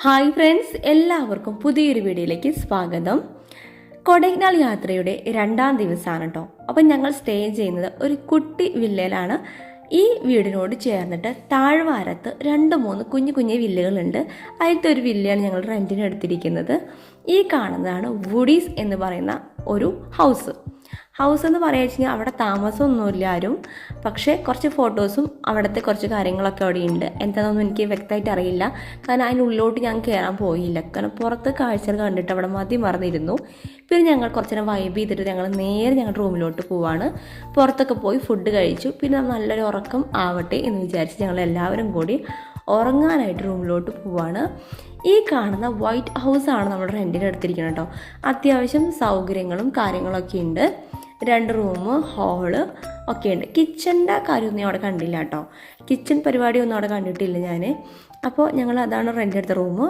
Hi friends, എല്ലാവർക്കും പുതിയൊരു വീഡിയോയിലേക്ക് സ്വാഗതം. കൊടൈക്കനാൽ യാത്രയുടെ 2ാം ദിവസമാണ് കേട്ടോ. അപ്പം ഞങ്ങൾ സ്റ്റേ ചെയ്യുന്നത് ഒരു കുട്ടി വില്ലയിലാണ്. ഈ വീടിനോട് ചേർന്നിട്ട് താഴ്വാരത്ത് 2-3 കുഞ്ഞു കുഞ്ഞു വില്ലകളുണ്ട്. അതിലത്തെ ഒരു വില്ലയാണ് ഞങ്ങൾ റെൻറ്റിന് എടുത്തിരിക്കുന്നത്. ഈ കാണുന്നതാണ് വുഡീസ് എന്ന് പറയുന്ന ഒരു ഹൗസ് എന്ന് പറയുക കഴിഞ്ഞാൽ അവിടെ താമസമൊന്നുമില്ല ആരും. പക്ഷേ കുറച്ച് ഫോട്ടോസും അവിടുത്തെ കുറച്ച് കാര്യങ്ങളൊക്കെ അവിടെ ഉണ്ട്. എന്താണെന്നൊന്നും എനിക്ക് വ്യക്തമായിട്ട് അറിയില്ല, കാരണം അതിനുള്ളിലോട്ട് ഞാൻ കയറാൻ പോയില്ല. കാരണം പുറത്ത് കാഴ്ചകൾ കണ്ടിട്ട് അവിടെ മറന്നിരുന്നു. പിന്നെ ഞങ്ങൾ കുറച്ച് നേരം വൈബ് ചെയ്തിട്ട് ഞങ്ങൾ നേരെ ഞങ്ങളുടെ റൂമിലോട്ട് പോവാണ്. പുറത്തൊക്കെ പോയി ഫുഡ് കഴിച്ചു. പിന്നെ നല്ലൊരു ഉറക്കം ആവട്ടെ എന്ന് വിചാരിച്ച് ഞങ്ങൾ എല്ലാവരും കൂടി ഉറങ്ങാനായിട്ട് റൂമിലോട്ട് പോവാണ്. ഈ കാണുന്ന വൈറ്റ് ഹൗസാണ് നമ്മൾ റെൻറ്റിന് എടുത്തിരിക്കുന്നത് കേട്ടോ. അത്യാവശ്യം സൗകര്യങ്ങളും കാര്യങ്ങളൊക്കെ ഉണ്ട്. 2 റൂം, ഹാള് ഒക്കെ ഉണ്ട്. കിച്ചൻ്റെ കാര്യമൊന്നും ഞാൻ അവിടെ കണ്ടില്ല കേട്ടോ. കിച്ചൺ പരിപാടിയൊന്നും അവിടെ കണ്ടിട്ടില്ല ഞാൻ. അപ്പോൾ ഞങ്ങൾ അതാണ് റെൻ്റ് എടുത്ത റൂം.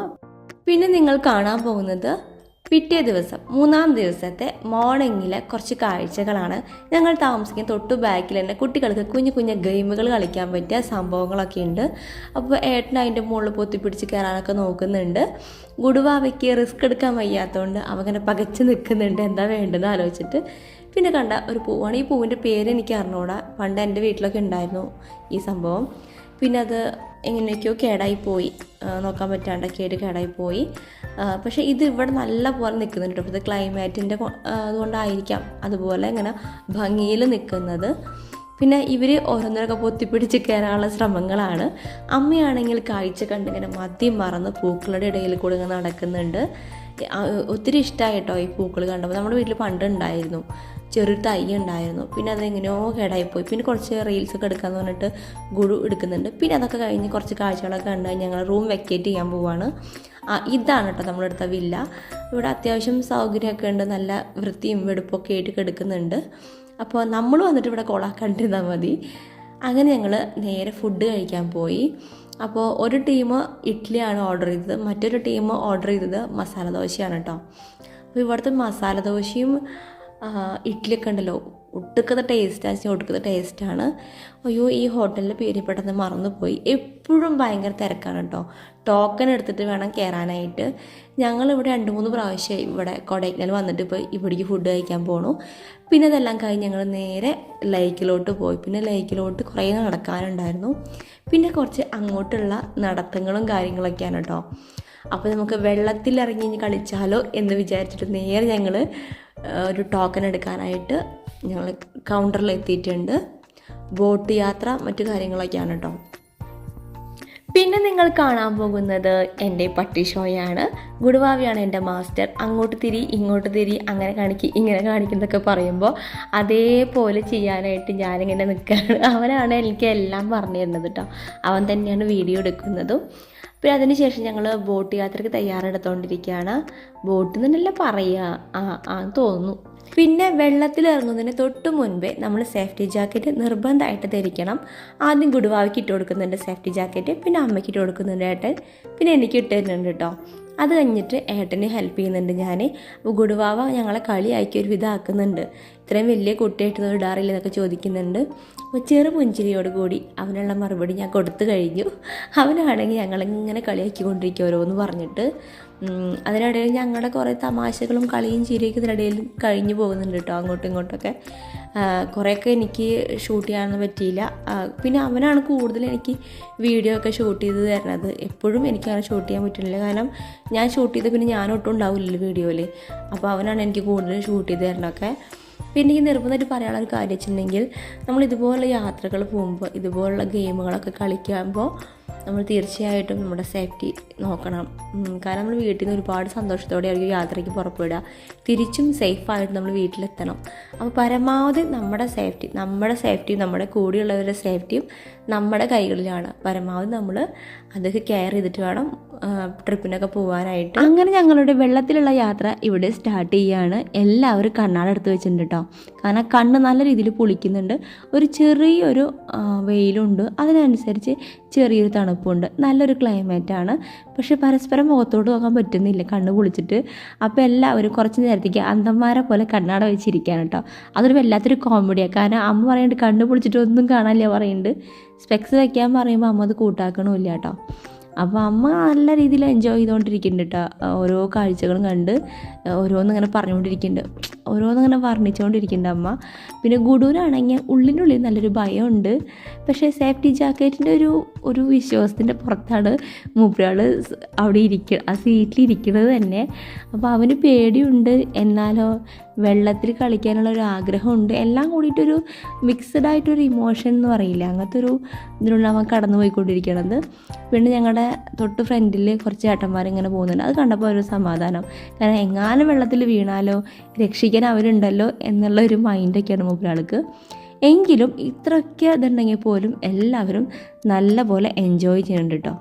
പിന്നെ നിങ്ങൾ കാണാൻ പോകുന്നത് പിറ്റേ ദിവസം 3ാം ദിവസത്തെ മോർണിംഗിലെ കുറച്ച് കാഴ്ചകളാണ്. ഞങ്ങൾ താമസിക്കുന്ന തൊട്ട് ബാക്കിൽ തന്നെ കുട്ടികൾക്ക് കുഞ്ഞു കുഞ്ഞു ഗെയിമുകൾ കളിക്കാൻ പറ്റിയ സംഭവങ്ങളൊക്കെ ഉണ്ട്. അപ്പോൾ ഏട്ടൻ അതിൻ്റെ മുകളിൽ പൊത്തിപ്പിടിച്ച് കയറാനൊക്കെ നോക്കുന്നുണ്ട്. ഗുഡുവാവയ്ക്ക് റിസ്ക് എടുക്കാൻ വയ്യാത്തതുകൊണ്ട് അവങ്ങനെ പകച്ച് നിൽക്കുന്നുണ്ട് എന്താ വേണ്ടതെന്ന് ആലോചിച്ചിട്ട്. പിന്നെ കണ്ട ഒരു പൂവാണ്. ഈ പൂവിൻ്റെ പേര് എനിക്ക് അറിഞ്ഞൂടാ. പണ്ട് എൻ്റെ വീട്ടിലൊക്കെ ഉണ്ടായിരുന്നു ഈ സംഭവം. പിന്നെ അത് എങ്ങനെയൊക്കെയോ കേടായിപ്പോയി, നോക്കാൻ പറ്റാണ്ട് കേടായിപ്പോയി. പക്ഷേ ഇത് ഇവിടെ നല്ല പോലെ നിൽക്കുന്നുണ്ട്. ഇത് ക്ലൈമാറ്റിൻ്റെ അതുകൊണ്ടായിരിക്കാം അതുപോലെ ഇങ്ങനെ ഭംഗിയിൽ നിൽക്കുന്നത്. പിന്നെ ഇവർ ഓരോന്നരൊക്കെ പൊത്തിപ്പിടിച്ച് കയറാനുള്ള ശ്രമങ്ങളാണ്. അമ്മയാണെങ്കിൽ കാഴ്ച കണ്ടിങ്ങനെ മറന്ന് പൂക്കളുടെ ഇടയിൽ കൂടെ ഇങ്ങനെ നടക്കുന്നുണ്ട്. ഒത്തിരി ഇഷ്ടമായി കേട്ടോ ഈ പൂക്കൾ കണ്ടപ്പോൾ. നമ്മുടെ വീട്ടിൽ പണ്ട് ഉണ്ടായിരുന്നു, ചെറിയൊരു തൈ ഉണ്ടായിരുന്നു. പിന്നെ അതെങ്ങനെയോ കേടായിപ്പോയി. പിന്നെ കുറച്ച് റീൽസൊക്കെ എടുക്കാമെന്ന് പറഞ്ഞിട്ട് ഗുരു എടുക്കുന്നുണ്ട്. പിന്നെ അതൊക്കെ കഴിഞ്ഞ് കുറച്ച് കാഴ്ചകളൊക്കെ കണ്ട് ഞങ്ങൾ റൂം വെക്കേറ്റ് ചെയ്യാൻ പോവാണ്. ഇതാണ് കേട്ടോ നമ്മളെടുത്ത വില്ല. ഇവിടെ അത്യാവശ്യം സൗകര്യമൊക്കെ ഉണ്ട്, നല്ല വൃത്തിയും വെടുപ്പൊക്കെ ആയിട്ട് കിടക്കുന്നുണ്ട്. അപ്പോൾ നമ്മൾ വന്നിട്ട് ഇവിടെ കോളാക്കണ്ടിരുന്നാൽ മതി. അങ്ങനെ ഞങ്ങൾ നേരെ ഫുഡ് കഴിക്കാൻ പോയി. അപ്പോൾ ഒരു ടീം ഇഡ്ഡലിയാണ് ഓർഡർ ചെയ്തത്, മറ്റൊരു ടീം ഓർഡർ ചെയ്തത് മസാല ദോശയാണ് കേട്ടോ. അപ്പോൾ ഇവിടുത്തെ മസാല ദോശയും ഇഡ്ഡലിയൊക്കെ ഉണ്ടല്ലോ, ഒട്ടുക്കത്തെ ടേസ്റ്റാണ്. അയ്യോ, ഈ ഹോട്ടലിൻ്റെ പേര് പെട്ടെന്ന് മറന്നുപോയി. എപ്പോഴും ഭയങ്കര തിരക്കാണ് കേട്ടോ. ടോക്കൺ എടുത്തിട്ട് വേണം കയറാനായിട്ട്. ഞങ്ങളിവിടെ 2-3 പ്രാവശ്യം ഇവിടെ കൊടൈക്കനാൽ വന്നിട്ട് ഇപ്പോൾ ഇവിടേക്ക് ഫുഡ് കഴിക്കാൻ പോണു. പിന്നെ അതെല്ലാം കഴിഞ്ഞ് ഞങ്ങൾ നേരെ ലേക്കിലോട്ട് പോയി. പിന്നെ ലേക്കിലോട്ട് കുറേ നടക്കാനുണ്ടായിരുന്നു. പിന്നെ കുറച്ച് അങ്ങോട്ടുള്ള നടത്തങ്ങളും കാര്യങ്ങളൊക്കെയാണ് കേട്ടോ. അപ്പോൾ നമുക്ക് വെള്ളത്തിലിറങ്ങി കളിച്ചാലോ എന്ന് വിചാരിച്ചിട്ട് നേരെ ഞങ്ങൾ ഒരു ടോക്കൺ എടുക്കാനായിട്ട് ഞങ്ങൾ കൗണ്ടറിൽ എത്തിയിട്ടുണ്ട്. ബോട്ട് യാത്ര മറ്റു കാര്യങ്ങളൊക്കെയാണ് കേട്ടോ. പിന്നെ നിങ്ങൾ കാണാൻ പോകുന്നത് എൻ്റെ പട്ടി ഷോയാണ്. ഗുഡുവാവിയാണ് എൻ്റെ മാസ്റ്റർ. അങ്ങോട്ട് തിരി ഇങ്ങോട്ട് തിരി, അങ്ങനെ ഇങ്ങനെ കാണിക്കുന്നതൊക്കെ പറയുമ്പോൾ അതേപോലെ ചെയ്യാനായിട്ട് ഞാനിങ്ങനെ നിൽക്കുകയാണ്. അവനാണ് എനിക്ക് എല്ലാം പറഞ്ഞു തരുന്നത് കേട്ടോ. അവൻ തന്നെയാണ് വീഡിയോ എടുക്കുന്നതും. പിന്നെ അതിനുശേഷം ഞങ്ങൾ ബോട്ട് യാത്രയ്ക്ക് തയ്യാറെടുത്തുകൊണ്ടിരിക്കുകയാണ്. ബോട്ടിൽ നിന്നല്ല പറയുക തോന്നുന്നു. പിന്നെ വെള്ളത്തിൽ ഇറങ്ങുന്നതിന് തൊട്ട് മുൻപേ നമ്മൾ സേഫ്റ്റി ജാക്കറ്റ് നിർബന്ധമായിട്ട് ധരിക്കണം. ആദ്യം ഗുഡുവാവയ്ക്ക് ഇട്ട് കൊടുക്കുന്നുണ്ട് സേഫ്റ്റി ജാക്കറ്റ്, പിന്നെ അമ്മയ്ക്ക് ഇട്ട് കൊടുക്കുന്നുണ്ട് ഏട്ടൻ, പിന്നെ എനിക്ക് ഇട്ട് തരുന്നുണ്ട് കേട്ടോ. അത് കഴിഞ്ഞിട്ട് ഏട്ടന് ഹെൽപ്പ് ചെയ്യുന്നുണ്ട് ഞാൻ. അപ്പോൾ ഗുഡുവാവ ഞങ്ങളെ കളിയാക്കി ഒരു വിധമാക്കുന്നുണ്ട്. ഇത്രയും വലിയ കുട്ടിയായിട്ട് ഇടാറില്ല എന്നൊക്കെ ചോദിക്കുന്നുണ്ട്. അപ്പോൾ ചെറു പുഞ്ചിരിയോട് കൂടി അവനുള്ള മറുപടി ഞാൻ കൊടുത്തു കഴിഞ്ഞു. അവനാണെങ്കിൽ ഞങ്ങളിങ്ങനെ കളിയാക്കിക്കൊണ്ടിരിക്കും ഓരോന്ന് പറഞ്ഞിട്ട്. അതിനിടയിൽ ഞങ്ങളുടെ കുറേ തമാശകളും കളിയും ചിരിയൊക്കെ ഇതിനിടയിൽ കഴിഞ്ഞു പോകുന്നുണ്ട് കേട്ടോ. അങ്ങോട്ടും ഇങ്ങോട്ടൊക്കെ കുറേയൊക്കെ എനിക്ക് ഷൂട്ട് ചെയ്യാനൊന്നും പറ്റിയില്ല. പിന്നെ അവനാണ് കൂടുതൽ എനിക്ക് വീഡിയോ ഒക്കെ ഷൂട്ട് ചെയ്ത് തരണത്. എപ്പോഴും എനിക്കങ്ങനെ ഷൂട്ട് ചെയ്യാൻ പറ്റുന്നില്ല, കാരണം ഞാൻ ഷൂട്ട് ചെയ്ത് പിന്നെ ഞാനൊട്ടും ഉണ്ടാവില്ലല്ലോ വീഡിയോയിൽ. അപ്പോൾ അവനാണ് എനിക്ക് കൂടുതൽ ഷൂട്ട് ചെയ്ത് തരണമൊക്കെ. പിന്നെ എനിക്ക് നിർബന്ധമായിട്ട് പറയാനുള്ള ഒരു കാര്യം വെച്ചിട്ടുണ്ടെങ്കിൽ, നമ്മൾ ഇതുപോലുള്ള യാത്രകൾ പോകുമ്പോൾ ഇതുപോലുള്ള ഗെയിമുകളൊക്കെ കളിക്കുമ്പോൾ നമ്മൾ തീർച്ചയായിട്ടും നമ്മുടെ സേഫ്റ്റി നോക്കണം. കാരണം നമ്മൾ വീട്ടിൽ നിന്ന് ഒരുപാട് സന്തോഷത്തോടെ ആയിരിക്കും യാത്രയ്ക്ക് പുറപ്പെടുക. തിരിച്ചും സേഫായിട്ട് നമ്മൾ വീട്ടിലെത്തണം. അപ്പോൾ പരമാവധി നമ്മുടെ സേഫ്റ്റിയും നമ്മുടെ കൂടെയുള്ളവരുടെ സേഫ്റ്റിയും നമ്മുടെ കൈകളിലാണ്. പരമാവധി നമ്മൾ അതൊക്കെ കെയർ ചെയ്തിട്ട് വേണം ട്രിപ്പിനൊക്കെ പോകാനായിട്ട്. അങ്ങനെ ഞങ്ങളുടെ വെള്ളത്തിലുള്ള യാത്ര ഇവിടെ സ്റ്റാർട്ട് ചെയ്യുകയാണ്. എല്ലാവരും കണ്ണാടെടുത്ത് വെച്ചിട്ടുണ്ട് കേട്ടോ. കാരണം കണ്ണ് നല്ല രീതിയിൽ പൊളിക്കുന്നുണ്ട്. ഒരു ചെറിയൊരു വെയിലുണ്ട്, അതിനനുസരിച്ച് ചെറിയൊരു തണുപ്പുണ്ട്. നല്ലൊരു ക്ലൈമറ്റാണ്. പക്ഷേ പരസ്പരം മുഖത്തോട്ട് നോക്കാൻ പറ്റുന്നില്ല കണ്ണ് പൊളിച്ചിട്ട്. അപ്പോൾ എല്ലാവരും കുറച്ച് നേരത്തേക്ക് അന്ധന്മാരെ പോലെ കണ്ണാട വെച്ചിരിക്കുകയാണ് കേട്ടോ. അതൊരു വല്ലാത്തൊരു കോമഡിയാണ്. കാരണം അമ്മ പറയുന്നുണ്ട് കണ്ണ് പൊളിച്ചിട്ട് ഒന്നും കാണാനില്ല പറയുന്നുണ്ട്. സ്പെക്സ് വയ്ക്കാൻ പറയുമ്പോൾ അമ്മ അത് കൂട്ടാക്കണമില്ല കേട്ടോ. അപ്പോൾ അമ്മ നല്ല രീതിയിൽ എൻജോയ് ചെയ്തുകൊണ്ടിരിക്കുന്നുണ്ട് കേട്ടോ. ഓരോ കാഴ്ചകളും കണ്ട് ഓരോന്നിങ്ങനെ പറഞ്ഞുകൊണ്ടിരിക്കുന്നുണ്ട്, ഓരോന്നിങ്ങനെ വർണ്ണിച്ചുകൊണ്ടിരിക്കുന്നുണ്ട് അമ്മ. പിന്നെ ഗുഡൂരാണെങ്കിൽ ഉള്ളിനുള്ളിൽ നല്ലൊരു ഭയമുണ്ട്. പക്ഷേ സേഫ്റ്റി ജാക്കറ്റിൻ്റെ ഒരു വിശ്വാസത്തിൻ്റെ പുറത്താണ് മൂപ്പരാൾ അവിടെ ആ സീറ്റിലിരിക്കുന്നത് തന്നെ. അപ്പോൾ അവന് പേടിയുണ്ട്, എന്നാലോ വെള്ളത്തിൽ കളിക്കാനുള്ള ഒരു ആഗ്രഹമുണ്ട്. എല്ലാം കൂടിയിട്ടൊരു മിക്സഡ് ആയിട്ടൊരു ഇമോഷൻ എന്ന് പറയില്ല, അങ്ങനത്തെ ഒരു ഇതിനുള്ള അവൻ കടന്നു പോയിക്കൊണ്ടിരിക്കണത്. പിന്നെ ഞങ്ങളുടെ തൊട്ട് ഫ്രണ്ടിൽ കുറച്ച് ചേട്ടന്മാരിങ്ങനെ പോകുന്നുണ്ട്. അത് കണ്ടപ്പോൾ ഒരു സമാധാനം, കാരണം എങ്ങാനും വെള്ളത്തിൽ വീണാലോ രക്ഷിക്കാൻ അവരുണ്ടല്ലോ എന്നുള്ള ഒരു മൈൻഡൊക്കെയാണ് മൂപ്പരാൾക്ക്. എങ്കിലും ഇത്രയൊക്കെ ഇതുണ്ടെങ്കിൽ പോലും എല്ലാവരും നല്ല പോലെ എൻജോയ് ചെയ്യുന്നുണ്ട് കേട്ടോ.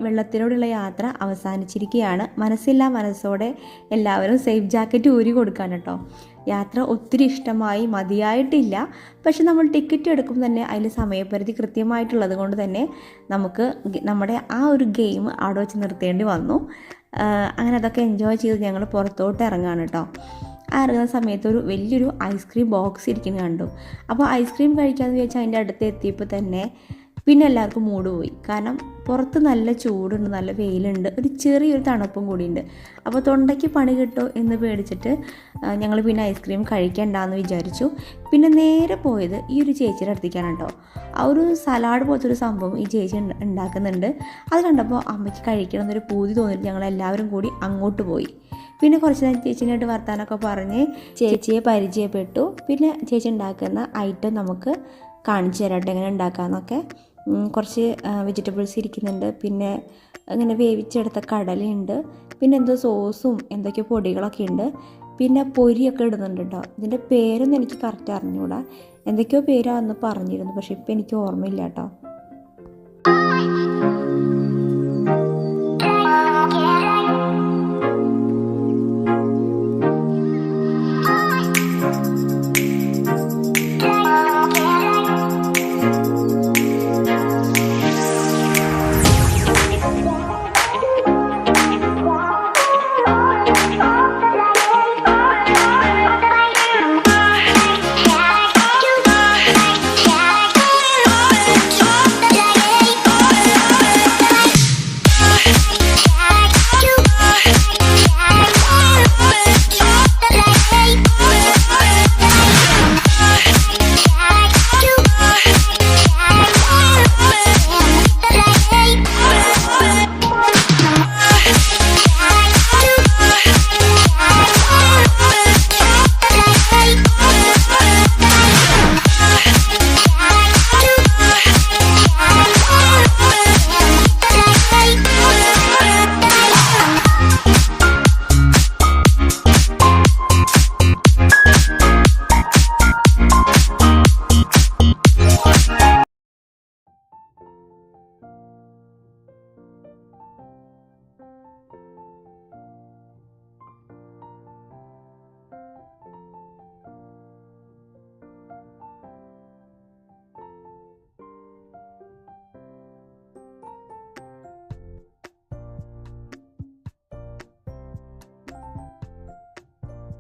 വെള്ളത്തിലൂടെയുള്ള യാത്ര അവസാനിച്ചിരിക്കുകയാണ്. മനസ്സില്ലാ മനസ്സോടെ എല്ലാവരും സേഫ് ജാക്കറ്റ് ഊരി കൊടുക്കാൻ കേട്ടോ. യാത്ര ഒത്തിരി ഇഷ്ടമായി, മതിയായിട്ടില്ല. പക്ഷെ നമ്മൾ ടിക്കറ്റ് എടുക്കുമ്പോൾ തന്നെ അതിൽ സമയപരിധി കൃത്യമായിട്ടുള്ളത് കൊണ്ട് തന്നെ നമുക്ക് നമ്മുടെ ആ ഒരു ഗെയിം അവിടെ വെച്ച് നിർത്തേണ്ടി വന്നു. അങ്ങനെ അതൊക്കെ എൻജോയ് ചെയ്ത് ഞങ്ങൾ പുറത്തോട്ട് ഇറങ്ങാണ് കേട്ടോ. ഇറങ്ങുന്ന സമയത്ത് ഒരു വലിയൊരു ഐസ്ക്രീം ബോക്സ് ഇരിക്കുന്നത് കണ്ടു. അപ്പോൾ ഐസ്ക്രീം കഴിക്കാമെന്ന് വിചാരിച്ചാൽ അതിൻ്റെ അടുത്ത് എത്തിയപ്പോൾ തന്നെ പിന്നെ എല്ലാവർക്കും മൂഡ് പോയി. കാരണം പുറത്ത് നല്ല ചൂടുണ്ട്, നല്ല വെയിലുണ്ട്, ഒരു ചെറിയൊരു തണുപ്പും കൂടിയുണ്ട്. അപ്പോൾ തൊണ്ടയ്ക്ക് പണി കിട്ടുമോ എന്ന് പേടിച്ചിട്ട് ഞങ്ങൾ പിന്നെ ഐസ്ക്രീം കഴിക്കണ്ടെന്ന് വിചാരിച്ചു. പിന്നെ നേരെ പോയത് ഈ ഒരു ചേച്ചിയുടെ അടുത്തേക്കാണ് കേട്ടോ. ആ ഒരു സലാഡ് പോലത്തെ ഒരു സംഭവം ഈ ചേച്ചി ഉണ്ടാക്കുന്നുണ്ട്. അത് കണ്ടപ്പോൾ അമ്മയ്ക്ക് കഴിക്കണം എന്നൊരു പൂതി തോന്നിയിട്ട് ഞങ്ങളെല്ലാവരും കൂടി അങ്ങോട്ട് പോയി. പിന്നെ കുറച്ച് നേരം ചേച്ചീനായിട്ട് വർത്താനമൊക്കെ പറഞ്ഞ് ചേച്ചിയെ പരിചയപ്പെട്ടു. പിന്നെ ചേച്ചി ഉണ്ടാക്കുന്ന ഐറ്റം നമുക്ക് കാണിച്ചു തരാട്ടെ എങ്ങനെ ഉണ്ടാക്കാമെന്നൊക്കെ. കുറച്ച് വെജിറ്റബിൾസ് ഇരിക്കുന്നുണ്ട്, പിന്നെ അങ്ങനെ വേവിച്ചെടുത്ത കടലയുണ്ട്, പിന്നെ എന്തോ സോസും എന്തൊക്കെയോ പൊടികളൊക്കെ ഉണ്ട്, പിന്നെ പൊരിയൊക്കെ ഇടുന്നുണ്ട് കേട്ടോ. ഇതിൻ്റെ പേരൊന്നും എനിക്ക് കറക്റ്റ് അറിഞ്ഞുകൂടാ, എന്തൊക്കെയോ പേരാന്ന് പറഞ്ഞിരുന്നു, പക്ഷെ ഇപ്പം എനിക്ക് ഓർമ്മയില്ല കേട്ടോ.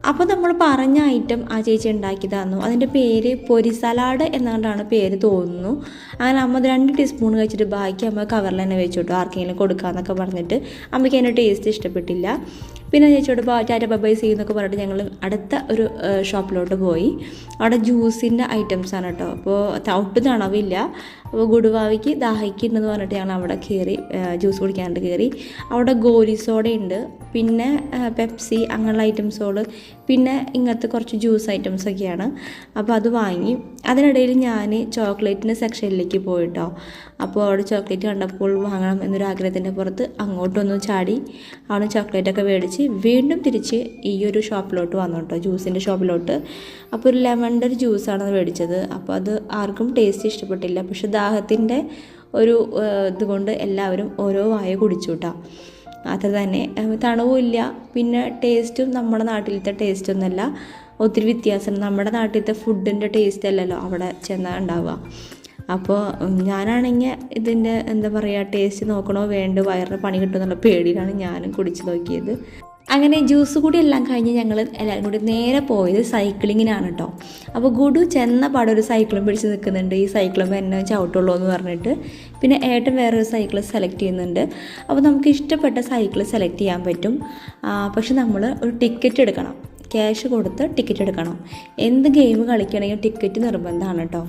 അപ്പോൾ നമ്മൾ പറഞ്ഞ ഐറ്റം ആ ചേച്ചി ഉണ്ടാക്കി തന്നു. അതിൻ്റെ പേര് പൊരി സലാഡ് എന്നാണ്ടാണ് പേര് തോന്നുന്നു. അങ്ങനെ അമ്മ അത് 2 ടീസ്പൂൺ കഴിച്ചിട്ട് ബാക്കി അമ്മ കവറിൽ തന്നെ വെച്ചു കേട്ടോ, ആർക്കെങ്കിലും കൊടുക്കാമെന്നൊക്കെ പറഞ്ഞിട്ട്. അമ്മയ്ക്ക് അതിൻ്റെ ടേസ്റ്റ് ഇഷ്ടപ്പെട്ടില്ല. പിന്നെ ചേച്ചിയോട് ടാറ്റ ബൈ ചെയ്യുന്നൊക്കെ പറഞ്ഞിട്ട് ഞങ്ങൾ അടുത്ത ഒരു ഷോപ്പിലോട്ട് പോയി. അവിടെ ജ്യൂസിൻ്റെ ഐറ്റംസാണ് കേട്ടോ. അപ്പോൾ ഒട്ടും തണവില്ല. അപ്പോൾ ഗുഡുവാവിക്ക് ദാഹിക്കുന്നുണ്ടെന്ന് പറഞ്ഞിട്ട് ഞങ്ങൾ അവിടെ കയറി ജ്യൂസ് കുടിക്കാനായിട്ട് കയറി. അവിടെ ഗോലി സോഡ ഉണ്ട്, പിന്നെ പെപ്സി അങ്ങനെയുള്ള ഐറ്റംസുകൾ, പിന്നെ ഇങ്ങനത്തെ കുറച്ച് ജ്യൂസ് ഐറ്റംസൊക്കെയാണ്. അപ്പോൾ അത് വാങ്ങി. അതിനിടയിൽ ഞാൻ ചോക്ലേറ്റിൻ്റെ സെക്ഷനിലേക്ക് പോയിട്ടോ. അപ്പോൾ അവിടെ ചോക്ലേറ്റ് കണ്ടപ്പോൾ വാങ്ങണം എന്നൊരു ആഗ്രഹത്തിൻ്റെ പുറത്ത് അങ്ങോട്ടൊന്നും ചാടി അവിടെ ചോക്ലേറ്റൊക്കെ മേടിച്ച് വീണ്ടും തിരിച്ച് ഈ ഒരു ഷോപ്പിലോട്ട് വന്നു കേട്ടോ, ജ്യൂസിൻ്റെ ഷോപ്പിലോട്ട്. അപ്പോൾ ഒരു ലെമണിൻ്റെ ഒരു ജ്യൂസാണ് മേടിച്ചത്. അപ്പോൾ അത് ആർക്കും ടേസ്റ്റ് ഇഷ്ടപ്പെട്ടില്ല. പക്ഷെ ദാഹത്തിൻ്റെ ഒരു ഇതുകൊണ്ട് എല്ലാവരും ഓരോ വായ കുടിച്ചു കേട്ടോ. അത്ര തന്നെ, തണുവുമില്ല, പിന്നെ ടേസ്റ്റും നമ്മുടെ നാട്ടിലത്തെ ടേസ്റ്റൊന്നുമല്ല, ഒത്തിരി വ്യത്യാസം. നമ്മുടെ നാട്ടിലത്തെ ഫുഡിൻ്റെ ടേസ്റ്റ് അല്ലല്ലോ അവിടെ ചെന്നാൽ ഉണ്ടാവുക. അപ്പോൾ ഞാനാണെങ്കിൽ ഇതിൻ്റെ എന്താ പറയുക, ടേസ്റ്റ് നോക്കണോ വേണ്ട, വയറിന് പണി കിട്ടുമെന്നുള്ള പേടിയിലാണ് ഞാനും കുടിച്ച് നോക്കിയത്. അങ്ങനെ ജ്യൂസ് കൂടി എല്ലാം കഴിഞ്ഞ് ഞങ്ങൾ എല്ലാവരും കൂടി നേരെ പോയത് സൈക്ലിങ്ങിനാണ് കേട്ടോ. അപ്പോൾ ഗുഡു ചെന്ന പാടെ ഒരു സൈക്കിളും പിടിച്ച് നിൽക്കുന്നുണ്ട്, ഈ സൈക്കിളും എന്നെ ചവിട്ടുള്ളൂ എന്ന് പറഞ്ഞിട്ട്. പിന്നെ ഏട്ടൻ വേറൊരു സൈക്കിൾ സെലക്ട് ചെയ്യുന്നുണ്ട്. അപ്പോൾ നമുക്ക് ഇഷ്ടപ്പെട്ട സൈക്കിൾ സെലക്ട് ചെയ്യാൻ പറ്റും. പക്ഷെ നമ്മൾ ഒരു ടിക്കറ്റ് എടുക്കണം, ക്യാഷ് കൊടുത്ത് ടിക്കറ്റ് എടുക്കണം. എന്ത് ഗെയിം കളിക്കണമെങ്കിൽ ടിക്കറ്റ് നിർബന്ധമാണ് കേട്ടോ.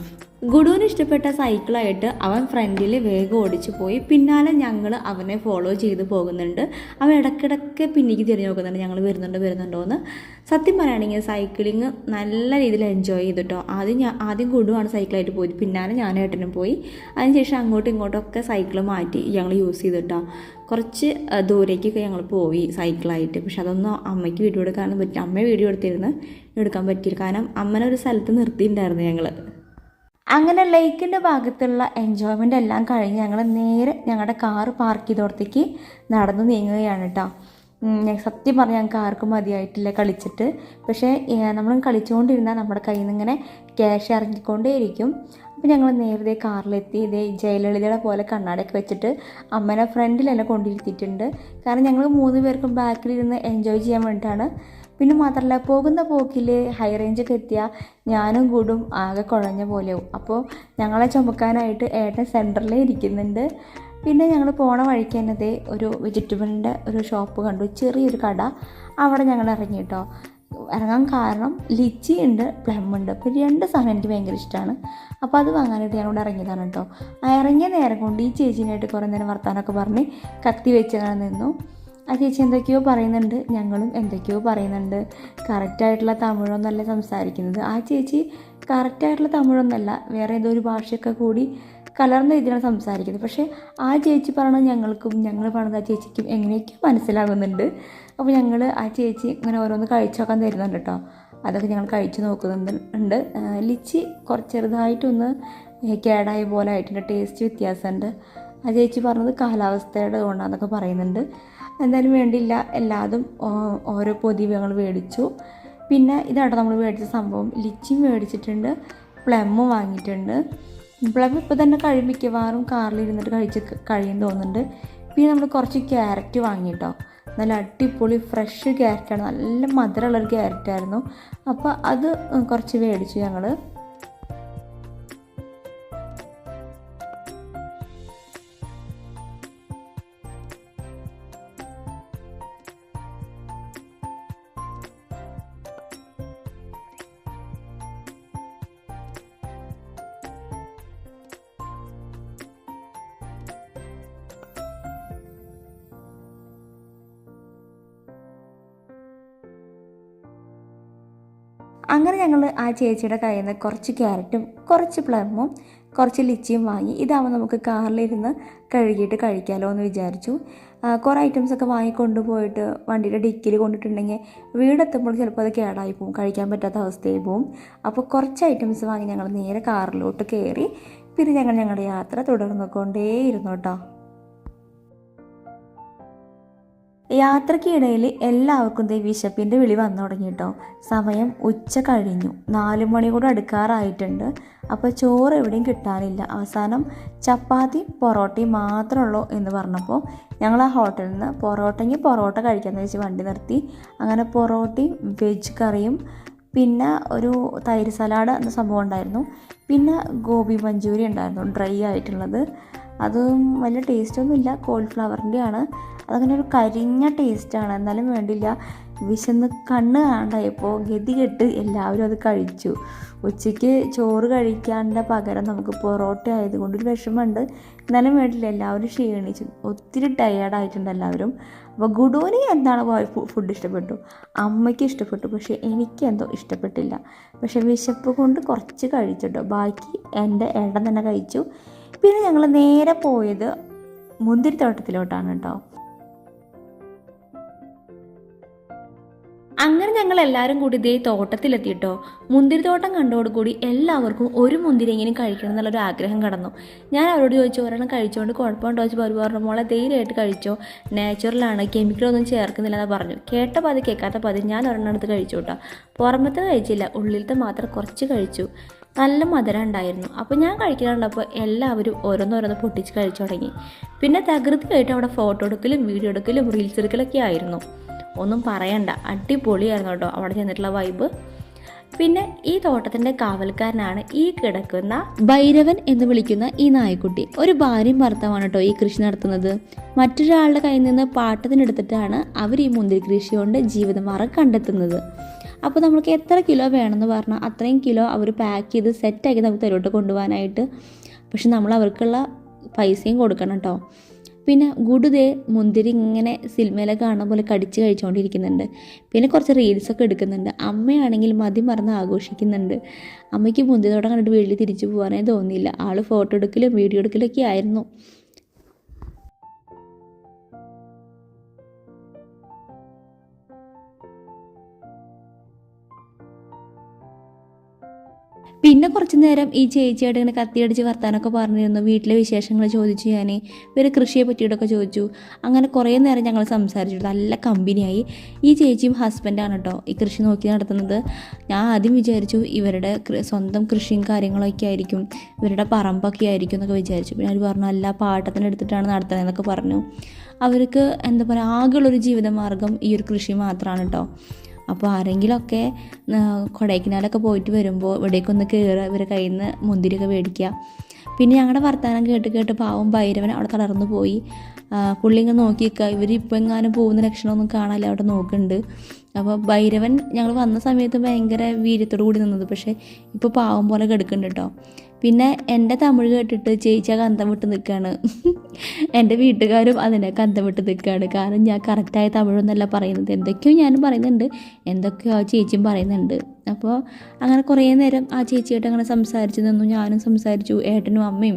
ഗുഡുവിന് ഇഷ്ടപ്പെട്ട സൈക്കിളായിട്ട് അവൻ ഫ്രണ്ടിൽ വേഗം ഓടിച്ചു പോയി. പിന്നാലെ ഞങ്ങൾ അവനെ ഫോളോ ചെയ്ത് പോകുന്നുണ്ട്. അവൻ ഇടയ്ക്കിടയ്ക്ക് പിന്നിക്ക് തിരിഞ്ഞ് നോക്കുന്നുണ്ട്, ഞങ്ങൾ വരുന്നുണ്ടോ എന്ന്. സത്യം പറയുകയാണെങ്കിൽ സൈക്ലിങ് നല്ല രീതിയിൽ എൻജോയ് ചെയ്തിട്ടോ. ആദ്യം ഗുഡുവാണ് സൈക്കിളായിട്ട് പോയത്, പിന്നാലെ ഞാൻ ഏട്ടനും പോയി. അതിനുശേഷം അങ്ങോട്ടും ഇങ്ങോട്ടൊക്കെ സൈക്കിൾ മാറ്റി ഞങ്ങൾ യൂസ് ചെയ്തിട്ടോ. കുറച്ച് ദൂരേക്കൊക്കെ ഞങ്ങൾ പോയി സൈക്കിളായിട്ട്. പക്ഷെ അതൊന്നും അമ്മയ്ക്ക് വീഡിയോ എടുക്കാനൊന്നും പറ്റില്ല. അമ്മ വീഡിയോ എടുക്കാൻ പറ്റിയില്ല, കാരണം അമ്മനെ ഒരു സ്ഥലത്ത് നിർത്തിയിട്ടുണ്ടായിരുന്നു ഞങ്ങൾ. അങ്ങനെ ലേക്കിൻ്റെ ഭാഗത്തുള്ള എൻജോയ്മെൻ്റ് എല്ലാം കഴിഞ്ഞ് ഞങ്ങൾ നേരെ ഞങ്ങളുടെ കാറ് പാർക്ക് ചെയ്തോടത്തേക്ക് നടന്നു നീങ്ങുകയാണ് കേട്ടോ. സത്യം പറഞ്ഞാൽ ഞങ്ങൾക്ക് ആർക്കും മതിയായിട്ടില്ല കളിച്ചിട്ട്. പക്ഷേ നമ്മൾ കളിച്ചുകൊണ്ടിരുന്നാൽ നമ്മുടെ കയ്യിൽ നിന്ന് ഇങ്ങനെ ക്യാഷ് ഇറങ്ങിക്കൊണ്ടേയിരിക്കും. അപ്പോൾ ഞങ്ങൾ നേരത്തെ കാറിലെത്തി. ഇതേ ജയലളിതയുടെ പോലെ കണ്ണാടിയൊക്കെ വെച്ചിട്ട് അമ്മേനെ ഫ്രണ്ടിൽ തന്നെ കൊണ്ടിരുത്തിയിട്ടുണ്ട്. കാരണം ഞങ്ങൾ 3 പേർക്കും ബാക്കിലിരുന്ന് എൻജോയ് ചെയ്യാൻ വേണ്ടിയിട്ടാണ്. പിന്നെ മാത്രമല്ല, പോകുന്ന പോക്കിൽ ഹൈ റേഞ്ചൊക്കെ എത്തിയാൽ ഞാനും കൂടും ആകെ കുഴഞ്ഞ പോലെയാവും. അപ്പോൾ ഞങ്ങളെ ചുമക്കാനായിട്ട് ഏട്ടൻ സെൻറ്ററിലേ ഇരിക്കുന്നുണ്ട്. പിന്നെ ഞങ്ങൾ പോണ വഴിക്ക് തന്നെ ഒരു വെജിറ്റബിളിൻ്റെ ഒരു ഷോപ്പ് കണ്ടു, ചെറിയൊരു കട. അവിടെ ഞങ്ങൾ ഇറങ്ങി കേട്ടോ. ഇറങ്ങാൻ കാരണം ലിച്ചി ഉണ്ട്, പ്ലം ഉണ്ട്. അപ്പോൾ 2 സാധനം എനിക്ക് ഭയങ്കര ഇഷ്ടമാണ്. അപ്പോൾ അത് വാങ്ങാനായിട്ട് ഞങ്ങളോട് ഇറങ്ങിയതാണ് കേട്ടോ. ഇറങ്ങിയ നേരം കൊണ്ട് ഈ ചേച്ചീനായിട്ട് കുറേ നേരം വർത്താനമൊക്കെ പറഞ്ഞ് കത്തി വെച്ച് അങ്ങനെ നിന്നു. ആ ചേച്ചി എന്തൊക്കെയോ പറയുന്നുണ്ട്, ഞങ്ങളും എന്തൊക്കെയോ പറയുന്നുണ്ട്. കറക്റ്റായിട്ടുള്ള തമിഴൊന്നല്ല സംസാരിക്കുന്നത്. ആ ചേച്ചി കറക്റ്റായിട്ടുള്ള തമിഴൊന്നല്ല, വേറെ ഏതോ ഒരു ഭാഷയൊക്കെ കൂടി കലർന്ന രീതിയിലാണ് സംസാരിക്കുന്നത്. പക്ഷേ ആ ചേച്ചി പറയണത് ഞങ്ങൾക്കും, ഞങ്ങൾ പറയണത് ആ ചേച്ചിക്കും എങ്ങനെയൊക്കെയോ മനസ്സിലാകുന്നുണ്ട്. അപ്പോൾ ഞങ്ങൾ ആ ചേച്ചി ഇങ്ങനെ ഓരോന്ന് കഴിച്ചു നോക്കാൻ തരുന്നുണ്ട് കേട്ടോ. അതൊക്കെ ഞങ്ങൾ കഴിച്ചു നോക്കുന്നുണ്ട്. ലിച്ചി കുറച്ച് ചെറുതായിട്ടൊന്ന് കേടായ പോലെ ആയിട്ടുണ്ട്, ടേസ്റ്റ് വ്യത്യാസമുണ്ട്. ആ ചേച്ചി പറഞ്ഞത് കാലാവസ്ഥയുടെ കൊണ്ടാണെന്നൊക്കെ പറയുന്നുണ്ട്. എന്തായാലും വേണ്ടിയില്ല, എല്ലാതും ഓരോ പൊതി ഞങ്ങൾ മേടിച്ചു. പിന്നെ ഇതാട്ടോ നമ്മൾ മേടിച്ച സംഭവം. ലിച്ചിയും മേടിച്ചിട്ടുണ്ട്, പ്ലമ്മും വാങ്ങിയിട്ടുണ്ട്. പ്ലം ഇപ്പോൾ തന്നെ മിക്കവാറും കാറിലിരുന്നിട്ട് കഴിയും തോന്നുന്നുണ്ട്. പിന്നെ നമ്മൾ കുറച്ച് ക്യാരറ്റ് വാങ്ങിയിട്ടോ. നല്ല അടിപൊളി ഫ്രഷ് ക്യാരറ്റാണ്, നല്ല മധുരമുള്ളൊരു ക്യാരറ്റായിരുന്നു. അപ്പോൾ അത് കുറച്ച് മേടിച്ചു ഞങ്ങൾ. അങ്ങനെ ഞങ്ങൾ ആ ചേച്ചിയുടെ കയ്യിൽ നിന്ന് കുറച്ച് ക്യാരറ്റും കുറച്ച് പ്ലമ്മും കുറച്ച് ലിച്ചിയും വാങ്ങി. ഇതാവുമ്പോൾ നമുക്ക് കാറിലിരുന്ന് കഴുകിയിട്ട് കഴിക്കാമല്ലോ എന്ന് വിചാരിച്ചു. കുറേ ഐറ്റംസൊക്കെ വാങ്ങിക്കൊണ്ടുപോയിട്ട് വണ്ടിയുടെ ഡിക്കിൽ കൊണ്ടിട്ടുണ്ടെങ്കിൽ വീടെത്തുമ്പോൾ ചിലപ്പോൾ അത് കേടായി പോകും, കഴിക്കാൻ പറ്റാത്ത അവസ്ഥയായി പോകും. അപ്പോൾ കുറച്ച് ഐറ്റംസ് വാങ്ങി ഞങ്ങൾ നേരെ കാറിലോട്ട് കയറി. പിന്നെ ഞങ്ങളുടെ യാത്ര തുടർന്നുകൊണ്ടേയിരുന്നു കേട്ടോ. യാത്രയ്ക്കിടയിൽ എല്ലാവർക്കും വിശപ്പിൻ്റെ വിളി വന്നു തുടങ്ങി കേട്ടോ. സമയം ഉച്ച കഴിഞ്ഞു, 4 മണി കൂടെ അടുക്കാറായിട്ടുണ്ട്. അപ്പോൾ ചോറ് എവിടെയും കിട്ടാനില്ല. അവസാനം ചപ്പാത്തി പൊറോട്ടയും മാത്രമേ ഉള്ളൂ എന്ന് പറഞ്ഞപ്പോൾ ഞങ്ങൾ ആ ഹോട്ടലിൽ നിന്ന് പൊറോട്ട കഴിക്കാമെന്ന് വെച്ച് വണ്ടി നിർത്തി. അങ്ങനെ പൊറോട്ടയും വെജ് കറിയും പിന്നെ ഒരു തൈര് സലാഡ് എന്ന സംഭവം ഉണ്ടായിരുന്നു. പിന്നെ ഗോബി മഞ്ചൂരി ഉണ്ടായിരുന്നു, ഡ്രൈ ആയിട്ടുള്ളത്. അതും വലിയ ടേസ്റ്റൊന്നുമില്ല, കോളിഫ്ലവറിൻ്റെയാണ്. അതങ്ങനെ ഒരു കരിഞ്ഞ ടേസ്റ്റാണ്, എന്നാലും വേണ്ടില്ല. വിശന്ന് കണ്ണ് കാണാണ്ടായപ്പോൾ ഗതികെട്ട് എല്ലാവരും അത് കഴിച്ചു. ഉച്ചയ്ക്ക് ചോറ് കഴിക്കാൻ്റെ പകരം നമുക്ക് പൊറോട്ട ആയതുകൊണ്ടൊരു വിഷമമുണ്ട്, എന്നാലും വേണ്ടില്ല. എല്ലാവരും ക്ഷീണിച്ചു, ഒത്തിരി ടയേർഡായിട്ടുണ്ട് എല്ലാവരും. അപ്പോൾ ഗുഡുവിന് എന്താണ് ഫുഡ് ഇഷ്ടപ്പെട്ടു, അമ്മയ്ക്ക് ഇഷ്ടപ്പെട്ടു, പക്ഷേ എനിക്കെന്തോ ഇഷ്ടപ്പെട്ടില്ല. പക്ഷേ വിശപ്പ് കൊണ്ട് കുറച്ച് കഴിച്ചിട്ടോ, ബാക്കി എൻ്റെ ഏട്ടൻ തന്നെ കഴിച്ചു. പിന്നെ ഞങ്ങൾ നേരെ പോയത് മുന്തിരിത്തോട്ടത്തിലോട്ടാണ് കേട്ടോ. അങ്ങനെ ഞങ്ങൾ എല്ലാവരും കൂടി ഇതേ തോട്ടത്തിലെത്തിയിട്ടോ. മുന്തിരിത്തോട്ടം കണ്ടോടുകൂടി എല്ലാവർക്കും ഒരു മുന്തിരിയെങ്കിലും കഴിക്കണം എന്നുള്ളൊരു ആഗ്രഹം കടന്നു. ഞാൻ അവരോട് ചോദിച്ചു, ഒരെണ്ണം കഴിച്ചുകൊണ്ട് കുഴപ്പമുണ്ടോ ചോദിച്ചു. അവർ പറഞ്ഞു, മോളെ ധൈര്യമായിട്ട് കഴിച്ചോ, നാച്ചുറലാണ്, കെമിക്കലൊന്നും ചേർക്കുന്നില്ലെന്ന് പറഞ്ഞു. കേട്ട പതി കേൾക്കാത്ത പതി ഞാൻ ഒരെണ്ണം എടുത്ത് കഴിച്ചു കേട്ടോ. പുറമത്തെ കഴിച്ചില്ല, ഉള്ളിലത്തെ മാത്രം കുറച്ച് കഴിച്ചു. നല്ല മധുരം ഉണ്ടായിരുന്നു. അപ്പോൾ ഞാൻ കഴിക്കാനുള്ളപ്പോൾ എല്ലാവരും ഓരോന്നോരോന്ന് പൊട്ടിച്ച് കഴിച്ചു തുടങ്ങി. പിന്നെ തകൃതിയായിട്ട് അവിടെ ഫോട്ടോ എടുക്കലും വീഡിയോ എടുക്കലും റീൽസ് എടുക്കലൊക്കെ ആയിരുന്നു. ഒന്നും പറയണ്ട, അടിപൊളിയായിരുന്നു കേട്ടോ അവിടെ ചെന്നിട്ടുള്ള വൈബ്. പിന്നെ ഈ തോട്ടത്തിൻ്റെ കാവൽക്കാരനാണ് ഈ കിടക്കുന്ന ഭൈരവൻ എന്ന് വിളിക്കുന്ന ഈ നായക്കുട്ടി. ഒരു ഭാര്യയും ഭർത്താവാണ് കേട്ടോ ഈ കൃഷി നടത്തുന്നത്. മറ്റൊരാളുടെ കയ്യിൽ നിന്ന് പാട്ടത്തിനെടുത്തിട്ടാണ് അവർ ഈ മുന്തിരി കൃഷി കൊണ്ട് ജീവിതമാർഗം കണ്ടെത്തുന്നത്. അപ്പോൾ നമുക്ക് എത്ര കിലോ വേണമെന്ന് പറഞ്ഞാൽ അത്രയും കിലോ അവർ പാക്ക് ചെയ്ത് സെറ്റാക്കി നമുക്ക് തരോട്ട് കൊണ്ടുപോകാനായിട്ട്. പക്ഷെ നമ്മൾ അവർക്കുള്ള പൈസയും കൊടുക്കണം കേട്ടോ. പിന്നെ ഗുഡുദേ മുന്തിരി ഇങ്ങനെ സിനിമയിലൊക്കെ കാണുന്ന പോലെ കടിച്ച് കഴിച്ചുകൊണ്ടിരിക്കുന്നുണ്ട്. പിന്നെ കുറച്ച് റീൽസൊക്കെ എടുക്കുന്നുണ്ട്. അമ്മയാണെങ്കിൽ മതി മറന്ന് ആഘോഷിക്കുന്നുണ്ട്. അമ്മയ്ക്ക് മുന്തിരിത്തോട്ടം കണ്ടിട്ട് വീട്ടിൽ തിരിച്ചു പോകാനേ തോന്നിയില്ല. ആൾ ഫോട്ടോ എടുക്കലും വീഡിയോ എടുക്കലൊക്കെ ആയിരുന്നു. പിന്നെ കുറച്ച് നേരം ഈ ചേച്ചിയായിട്ട് ഇങ്ങനെ കത്തിയടിച്ച് വർത്താനൊക്കെ പറഞ്ഞിരുന്നു. വീട്ടിലെ വിശേഷങ്ങൾ ചോദിച്ചു, ഞാൻ ഇവർ കൃഷിയെ പറ്റിയിട്ടൊക്കെ ചോദിച്ചു. അങ്ങനെ കുറേ നേരം ഞങ്ങൾ സംസാരിച്ചു, നല്ല കമ്പനിയായി. ഈ ചേച്ചിയും ഹസ്ബൻഡാണ് കേട്ടോ ഈ കൃഷി നോക്കി നടത്തുന്നത്. ഞാൻ ആദ്യം വിചാരിച്ചു ഇവരുടെ സ്വന്തം കൃഷിയും കാര്യങ്ങളൊക്കെ ആയിരിക്കും, ഇവരുടെ പറമ്പൊക്കെ ആയിരിക്കും എന്നൊക്കെ വിചാരിച്ചു. പിന്നെ അവർ പറഞ്ഞു അല്ല, പാട്ടത്തിനെടുത്തിട്ടാണ് നടത്തുന്നതെന്നൊക്കെ പറഞ്ഞു. അവർക്ക് എന്താ പറയുക, ആകെയുള്ളൊരു ജീവിതമാർഗ്ഗം ഈ ഒരു കൃഷി മാത്രമാണ് കേട്ടോ. അപ്പോൾ ആരെങ്കിലുമൊക്കെ കൊടൈക്കനാലൊക്കെ പോയിട്ട് വരുമ്പോൾ ഇവിടേക്കൊന്ന് കയറുക, ഇവരെ കയ്യിൽ നിന്ന് മുന്തിരിയൊക്കെ മേടിക്കുക. പിന്നെ ഞങ്ങളുടെ വർത്തമാനം കേട്ട് പാവം ഭൈരവൻ അവിടെ തളർന്നു പോയി. പുള്ളി ഇങ്ങനെ നോക്കി നിൽക്കുക, ഇവരിപ്പോൾ എങ്ങാനും പോകുന്ന ലക്ഷണമൊന്നും കാണാനില്ല, അവിടെ നോക്കുന്നുണ്ട്. അപ്പോൾ ഭൈരവൻ ഞങ്ങൾ വന്ന സമയത്ത് ഭയങ്കര വീര്യത്തോടു കൂടി നിന്നത്, പക്ഷേ ഇപ്പോൾ പാവം പോലെ കിടക്കുന്നുണ്ട് കേട്ടോ. പിന്നെ എൻ്റെ തമിഴ് കേട്ടിട്ട് ചേച്ചി ആ കന്തം വിട്ട് നിൽക്കുകയാണ്. എൻ്റെ വീട്ടുകാരും അതിനൊക്കെ കന്തം വിട്ട് നിൽക്കുകയാണ്. കാരണം ഞാൻ കറക്റ്റായ തമിഴൊന്നല്ല പറയുന്നത്, എന്തൊക്കെയോ ഞാനും പറയുന്നുണ്ട്, എന്തൊക്കെയോ ആ ചേച്ചിയും പറയുന്നുണ്ട്. അപ്പോൾ അങ്ങനെ കുറേ നേരം ആ ചേച്ചിയായിട്ട് അങ്ങനെ സംസാരിച്ച് നിന്നു. ഞാനും സംസാരിച്ചു, ഏട്ടനും അമ്മയും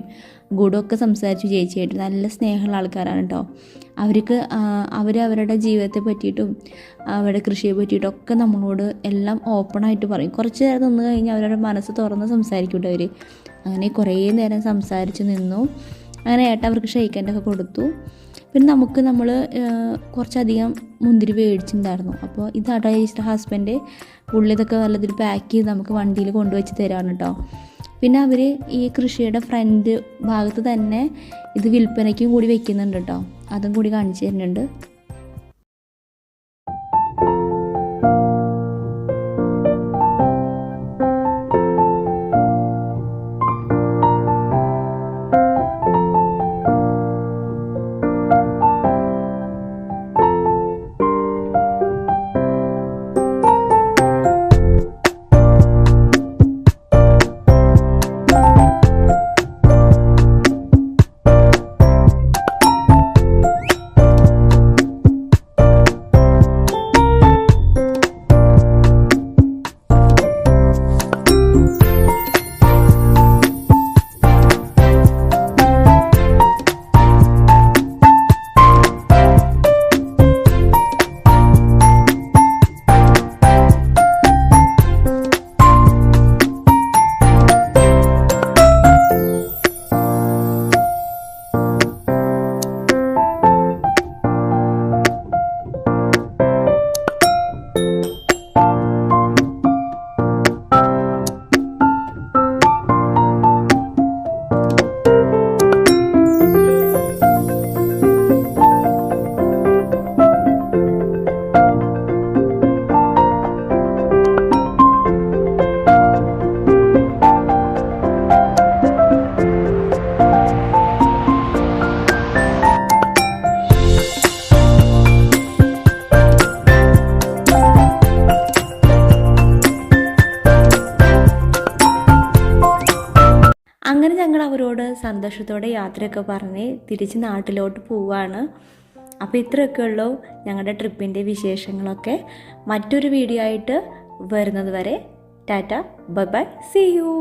ഗുഡൊക്കെ സംസാരിച്ചു. ചേച്ചിയായിട്ട് നല്ല സ്നേഹമുള്ള ആൾക്കാരാണ് കേട്ടോ. അവരുടെ ജീവിതത്തെ പറ്റിയിട്ടും അവരുടെ കൃഷിയെ പറ്റിയിട്ടും ഒക്കെ നമ്മളോട് എല്ലാം ഓപ്പണായിട്ട് പറയും. കുറച്ച് നേരം നിന്ന് കഴിഞ്ഞാൽ അവരുടെ മനസ്സ് തുറന്ന് സംസാരിക്കും കേട്ടോ അവർ. അങ്ങനെ കുറേ നേരം സംസാരിച്ച് നിന്നു. അങ്ങനെ ഏട്ടൻ അവർക്ക് ഷെയ്ക്കൻ്റെയൊക്കെ കൊടുത്തു. പിന്നെ നമ്മൾ കുറച്ചധികം മുന്തിരി മേടിച്ചിട്ടുണ്ടായിരുന്നു. അപ്പോൾ ഇതാട്ടോ ചേച്ചിയുടെ ഹസ്ബൻഡ്, പുള്ളി ഇതൊക്കെ നല്ലതിൽ പാക്ക് ചെയ്ത് നമുക്ക് വണ്ടിയിൽ കൊണ്ടുവച്ച് തരാണ് കേട്ടോ. പിന്നെ അവർ ഈ കൃഷിയുടെ ഫ്രണ്ട് ഭാഗത്ത് തന്നെ ഇത് വിൽപ്പനയ്ക്കും കൂടി വെക്കുന്നുണ്ട് കേട്ടോ. അതും കൂടി കാണിച്ചു തരുന്നുണ്ട്. അങ്ങനെ ഞങ്ങൾ അവരോട് സന്തോഷത്തോടെ യാത്രയൊക്കെ പറഞ്ഞ് തിരിച്ച് നാട്ടിലോട്ട് പോവുകയാണ്. അപ്പോൾ ഇത്രയൊക്കെ ഉള്ളൂ ഞങ്ങളുടെ ട്രിപ്പിൻ്റെ വിശേഷങ്ങളൊക്കെ. മറ്റൊരു വീഡിയോ ആയിട്ട് വരുന്നത് വരെ tata, bye bye, see U.